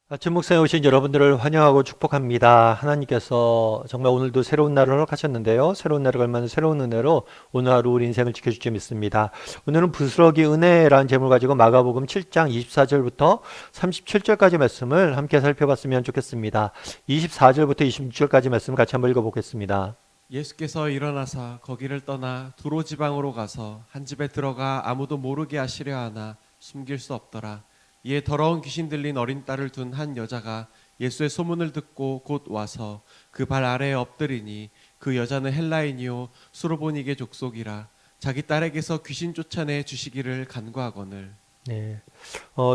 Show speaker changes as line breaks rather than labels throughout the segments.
아침 묵상에 오신 여러분들을 환영하고 축복합니다. 하나님께서 정말 오늘도 새로운 날을 허락하셨는데요. 새로운 날을 걸맞는 새로운 은혜로 오늘 하루 우리 인생을 지켜줄 줄 믿습니다. 오늘은 부스러기 은혜라는 제목을 가지고 마가복음 7장 24절부터 37절까지 말씀을 함께 살펴봤으면 좋겠습니다. 24절부터 26절까지 말씀을 같이 한번 읽어보겠습니다.
예수께서 일어나사 거기를 떠나 두로 지방으로 가서 한 집에 들어가 아무도 모르게 하시려 하나 숨길 수 없더라. 이에 더러운 귀신 들린 어린 딸을 둔 한 여자가 예수의 소문을 듣고 곧 와서 그 발 아래에 엎드리니 그 여자는 헬라인이요 수로보니게 족속이라. 자기 딸에게서 귀신 쫓아내 주시기를 간구하거늘.
네.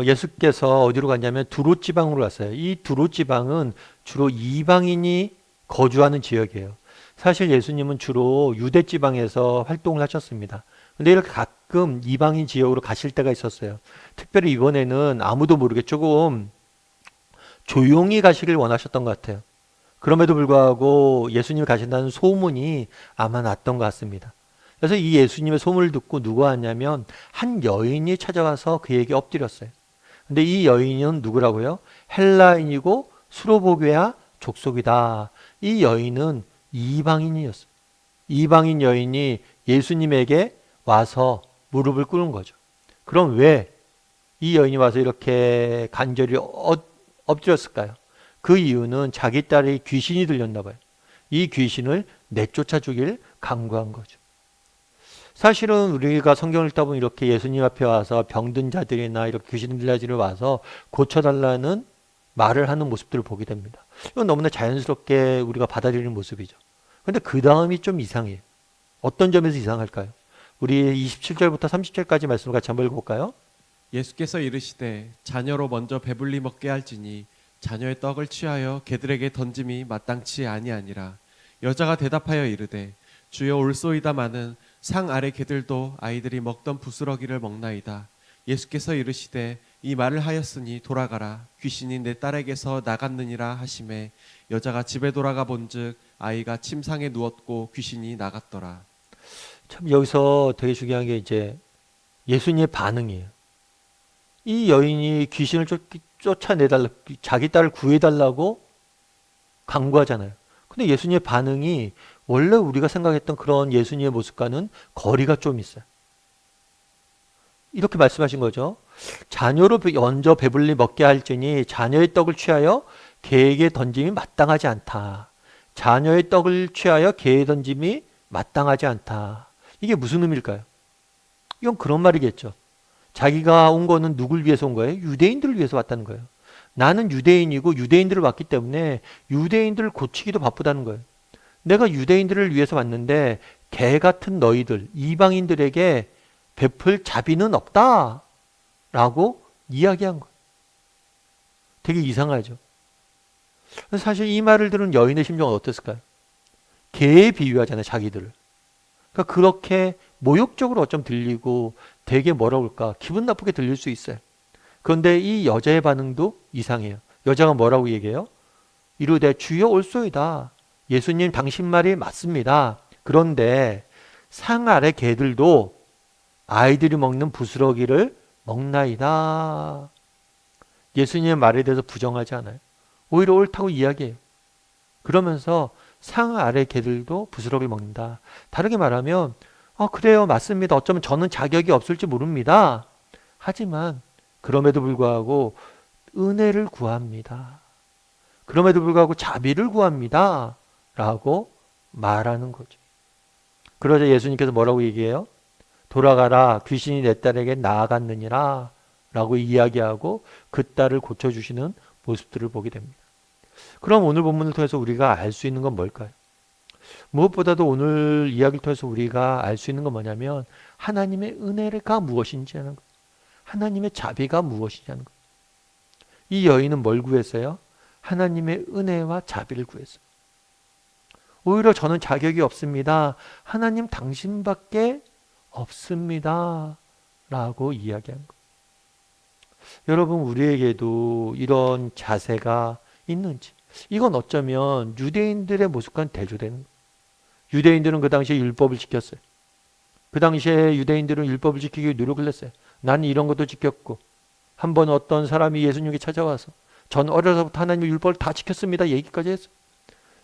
예수께서 어디로 갔냐면 두로 지방으로 갔어요. 이 두로 지방은 주로 이방인이 거주하는 지역이에요. 사실 예수님은 주로 유대 지방에서 활동을 하셨습니다. 근데 이렇게 가끔 이방인 지역으로 가실 때가 있었어요. 특별히 이번에는 아무도 모르게 조금 조용히 가시길 원하셨던 것 같아요. 그럼에도 불구하고 예수님이 가신다는 소문이 아마 났던 것 같습니다. 그래서 이 예수님의 소문을 듣고 누가 왔냐면 한 여인이 찾아와서 그에게 엎드렸어요. 근데 이 여인은 누구라고요? 헬라인이고 수로보게아 족속이다. 이 여인은 이방인이었어요. 이방인 여인이 예수님에게 와서 무릎을 꿇은 거죠. 그럼 왜 이 여인이 와서 이렇게 간절히 엎드렸을까요? 그 이유는 자기 딸의 귀신이 들렸나 봐요. 이 귀신을 내쫓아 주길 간구한 거죠. 사실은 우리가 성경을 읽다 보면 이렇게 예수님 앞에 와서 병든 자들이나 이렇게 귀신 들린 자들이 와서 고쳐달라는 말을 하는 모습들을 보게 됩니다. 이건 너무나 자연스럽게 우리가 받아들이는 모습이죠. 근데 그 다음이 좀 이상해요. 어떤 점에서 이상할까요? 우리 27절부터 30절까지 말씀을 같이 한번 읽어볼까요?
예수께서 이르시되 자녀로 먼저 배불리 먹게 할지니 자녀의 떡을 취하여 개들에게 던짐이 마땅치 아니하니라. 여자가 대답하여 이르되 주여 올소이다마는 상 아래 개들도 아이들이 먹던 부스러기를 먹나이다. 예수께서 이르시되 이 말을 하였으니 돌아가라. 귀신이 내 딸에게서 나갔느니라 하시매 여자가 집에 돌아가 본즉 아이가 침상에 누웠고 귀신이 나갔더라.
참 여기서 되게 중요한 게 이제 예수님의 반응이에요. 이 여인이 귀신을 쫓아내달라, 자기 딸을 구해달라고 간구하잖아요. 근데 예수님의 반응이 원래 우리가 생각했던 그런 예수님의 모습과는 거리가 좀 있어요. 이렇게 말씀하신 거죠. 자녀로 먼저 배불리 먹게 할지니 자녀의 떡을 취하여 개에게 던짐이 마땅하지 않다. 자녀의 떡을 취하여 개에 던짐이 마땅하지 않다. 이게 무슨 의미일까요? 이건 그런 말이겠죠. 자기가 온 거는 누굴 위해서 온 거예요? 유대인들을 위해서 왔다는 거예요. 나는 유대인이고 유대인들을 왔기 때문에 유대인들을 고치기도 바쁘다는 거예요. 내가 유대인들을 위해서 왔는데 개 같은 너희들, 이방인들에게 베풀 자비는 없다 라고 이야기한 거예요. 되게 이상하죠. 사실 이 말을 들은 여인의 심정은 어땠을까요? 개에 비유하잖아요, 자기들을. 그러니까 그렇게 모욕적으로 어쩜 들리고 되게 뭐라고 할까, 기분 나쁘게 들릴 수 있어요. 그런데 이 여자의 반응도 이상해요. 여자가 뭐라고 얘기해요? 이르되 주여 올소이다. 예수님 당신 말이 맞습니다. 그런데 상 아래 개들도 아이들이 먹는 부스러기를 먹나이다. 예수님의 말에 대해서 부정하지 않아요. 오히려 옳다고 이야기해요. 그러면서 상 아래 개들도 부스러기를 먹는다. 다르게 말하면 그래요, 맞습니다. 어쩌면 저는 자격이 없을지 모릅니다. 하지만 그럼에도 불구하고 은혜를 구합니다. 그럼에도 불구하고 자비를 구합니다. 라고 말하는 거죠. 그러자 예수님께서 뭐라고 얘기해요? 돌아가라, 귀신이 내 딸에게 나아갔느니라 라고 이야기하고 그 딸을 고쳐주시는 모습들을 보게 됩니다. 그럼 오늘 본문을 통해서 우리가 알 수 있는 건 뭘까요? 무엇보다도 오늘 이야기를 통해서 우리가 알 수 있는 건 뭐냐면 하나님의 은혜가 무엇인지 하는 거예요. 하나님의 자비가 무엇이냐는 거예요. 이 여인은 뭘 구했어요? 하나님의 은혜와 자비를 구했어요. 오히려 저는 자격이 없습니다. 하나님 당신밖에 없습니다. 라고 이야기한 거예요. 여러분, 우리에게도 이런 자세가 있는지, 이건 어쩌면 유대인들의 모습과는 대조되는 거예요. 유대인들은 그 당시에 율법을 지켰어요. 그 당시에 유대인들은 율법을 지키기 위해 노력을 했어요. 나는 이런 것도 지켰고, 한 번 어떤 사람이 예수님께 찾아와서 전 어려서부터 하나님의 율법을 다 지켰습니다. 얘기까지 했어요.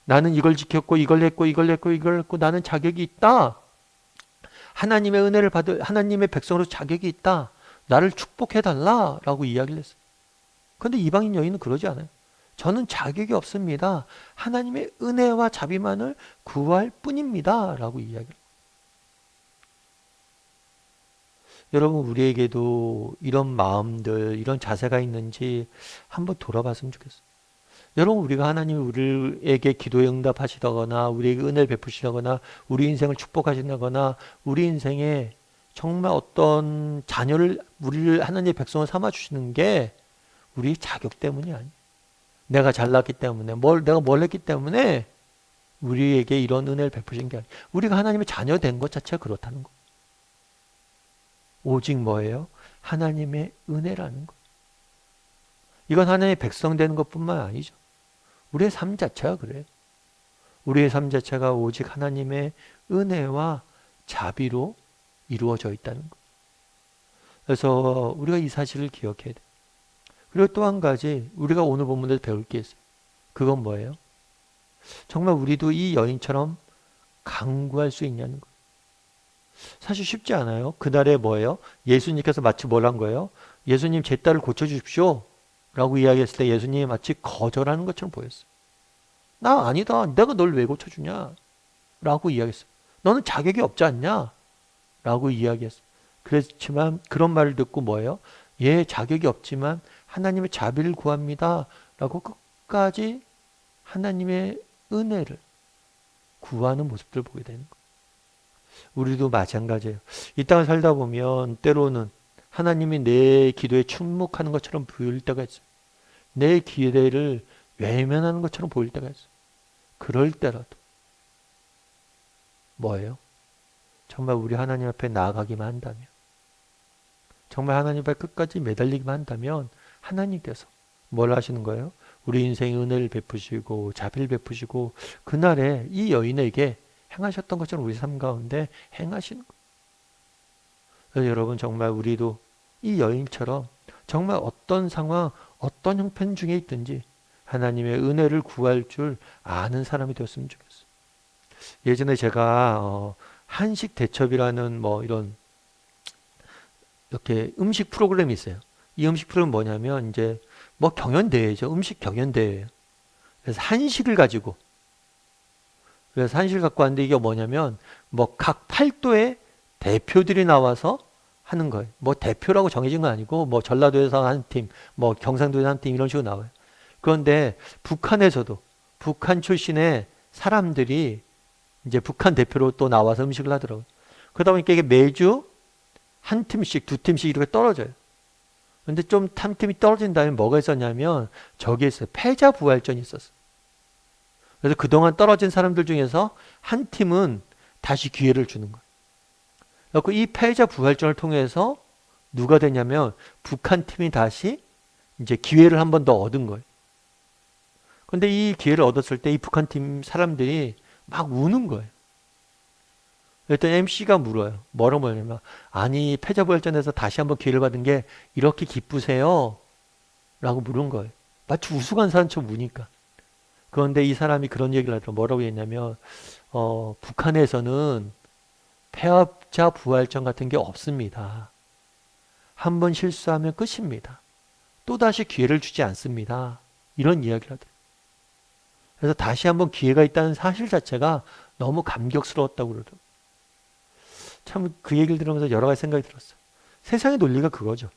나는 이걸 지켰고 이걸 했고 이걸 했고 이걸 했고 나는 자격이 있다. 하나님의 은혜를 받을 하나님의 백성으로 자격이 있다. 나를 축복해달라라고 이야기를 했어요. 그런데 이방인 여인은 그러지 않아요. 저는 자격이 없습니다. 하나님의 은혜와 자비만을 구할 뿐입니다. 라고 이야기를. 여러분 우리에게도 이런 마음들, 이런 자세가 있는지 한번 돌아봤으면 좋겠어요. 여러분 우리가 하나님이 우리에게 기도에 응답하시다거나 우리에게 은혜를 베푸시다거나 우리 인생을 축복하신다거나 우리 인생에 정말 어떤 자녀를 우리를 하나님의 백성을 삼아 주시는 게 우리 자격 때문이 아니에요. 내가 잘났기 때문에 내가 뭘 했기 때문에 우리에게 이런 은혜를 베푸신 게 아니에요. 우리가 하나님의 자녀 된 것 자체가 그렇다는 거. 오직 뭐예요? 하나님의 은혜라는 거. 이건 하나님의 백성 되는 것뿐만 아니죠. 우리의 삶 자체가 그래요. 우리의 삶 자체가 오직 하나님의 은혜와 자비로 이루어져 있다는 거. 그래서 우리가 이 사실을 기억해야 돼요. 그리고 또 한 가지 우리가 오늘 본문에서 배울 게 있어요. 그건 뭐예요? 정말 우리도 이 여인처럼 강구할 수 있냐는 거예요. 사실 쉽지 않아요. 그날에 뭐예요? 예수님께서 마치 뭘 한 거예요? 예수님 제 딸을 고쳐주십시오 라고 이야기했을 때 예수님이 마치 거절하는 것처럼 보였어요. 나 아니다. 내가 널 왜 고쳐주냐? 라고 이야기했어요. 너는 자격이 없지 않냐? 라고 이야기했어요. 그렇지만 그런 말을 듣고 뭐예요? 예, 자격이 없지만 하나님의 자비를 구합니다. 라고 끝까지 하나님의 은혜를 구하는 모습들을 보게 되는 거예요. 우리도 마찬가지예요. 이 땅을 살다 보면 때로는 하나님이 내 기도에 충목하는 것처럼 보일 때가 있어요. 내 기대를 외면하는 것처럼 보일 때가 있어요. 그럴 때라도 뭐예요? 정말 우리 하나님 앞에 나아가기만 한다면, 정말 하나님 앞에 끝까지 매달리기만 한다면 하나님께서 뭘 하시는 거예요? 우리 인생에 은혜를 베푸시고 자비를 베푸시고 그날에 이 여인에게 행하셨던 것처럼 우리 삶 가운데 행하시는 거예요. 그래서 여러분 정말 우리도 이 여인처럼 정말 어떤 상황, 어떤 형편 중에 있든지 하나님의 은혜를 구할 줄 아는 사람이 되었으면 좋겠어요. 예전에 제가 한식 대첩이라는 뭐 이런 이렇게 음식 프로그램이 있어요. 이 음식 프로그램은 뭐냐면 이제 뭐 경연대회죠. 음식 경연대회예요. 그래서 한식을 가지고 그래서 한식을 갖고 왔는데 이게 뭐냐면 뭐 각 팔도의 대표들이 나와서 하는 거예요. 뭐 대표라고 정해진 건 아니고 뭐 전라도에서 한 팀, 뭐 경상도에서 한 팀 이런 식으로 나와요. 그런데 북한에서도 북한 출신의 사람들이 이제 북한 대표로 또 나와서 음식을 하더라고요. 그러다 보니까 이게 매주 한 팀씩 두 팀씩 이렇게 떨어져요. 근데 좀 한 팀이 떨어진 다음에 뭐가 있었냐면 저기 있어요. 패자부활전이 있었어요. 그래서 그동안 떨어진 사람들 중에서 한 팀은 다시 기회를 주는 거예요. 그래서 이 패자부활전을 통해서 누가 되냐면 북한 팀이 다시 이제 기회를 한 번 더 얻은 거예요. 근데 이 기회를 얻었을 때 이 북한 팀 사람들이 막 우는 거예요. 그랬더니 MC가 물어요. 뭐라고 하냐면 아니 패자부활전에서 다시 한번 기회를 받은 게 이렇게 기쁘세요? 라고 물은 거예요. 마치 우스꽝한 사람처럼 우니까. 그런데 이 사람이 그런 얘기를 하더라고요. 뭐라고 했냐면 북한에서는 패자부활전 같은 게 없습니다. 한 번 실수하면 끝입니다. 또다시 기회를 주지 않습니다. 이런 이야기를 하더라고요. 그래서 다시 한번 기회가 있다는 사실 자체가 너무 감격스러웠다고 그러더라고요. 참 그 얘기를 들으면서 여러 가지 생각이 들었어요. 세상의 논리가 그거죠.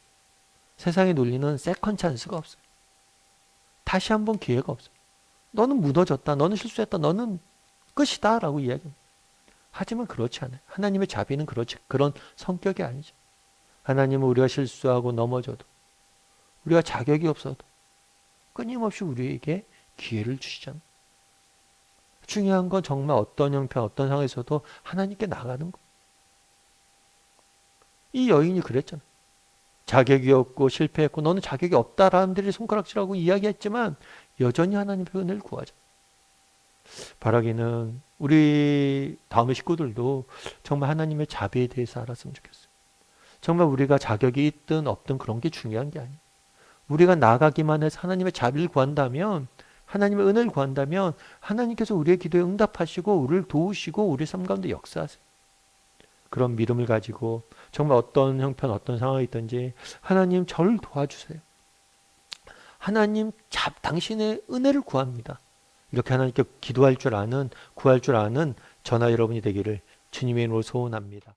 세상의 논리는 세컨 찬스가 없어요. 다시 한번 기회가 없어요. 너는 무너졌다. 너는 실수했다. 너는 끝이다. 라고 이야기합니다. 하지만 그렇지 않아요. 하나님의 자비는 그런 성격이 아니죠. 하나님은 우리가 실수하고 넘어져도 우리가 자격이 없어도 끊임없이 우리에게 기회를 주시잖아요. 중요한 건 정말 어떤 형편, 어떤 상황에서도 하나님께 나가는 거예요. 이 여인이 그랬잖아요. 자격이 없고 실패했고 너는 자격이 없다. 사람들이 손가락질하고 이야기했지만 여전히 하나님의 은혜를 구하자. 바라기는 우리 다음의 식구들도 정말 하나님의 자비에 대해서 알았으면 좋겠어요. 정말 우리가 자격이 있든 없든 그런 게 중요한 게 아니에요. 우리가 나가기만 해서 하나님의 자비를 구한다면, 하나님의 은혜를 구한다면 하나님께서 우리의 기도에 응답하시고 우리를 도우시고 우리 삶 가운데 역사하세요. 그런 믿음을 가지고 정말 어떤 형편, 어떤 상황이 있든지 하나님 저를 도와주세요. 하나님 당신의 은혜를 구합니다. 이렇게 하나님께 기도할 줄 아는, 구할 줄 아는 저나 여러분이 되기를 주님의 이름으로 소원합니다.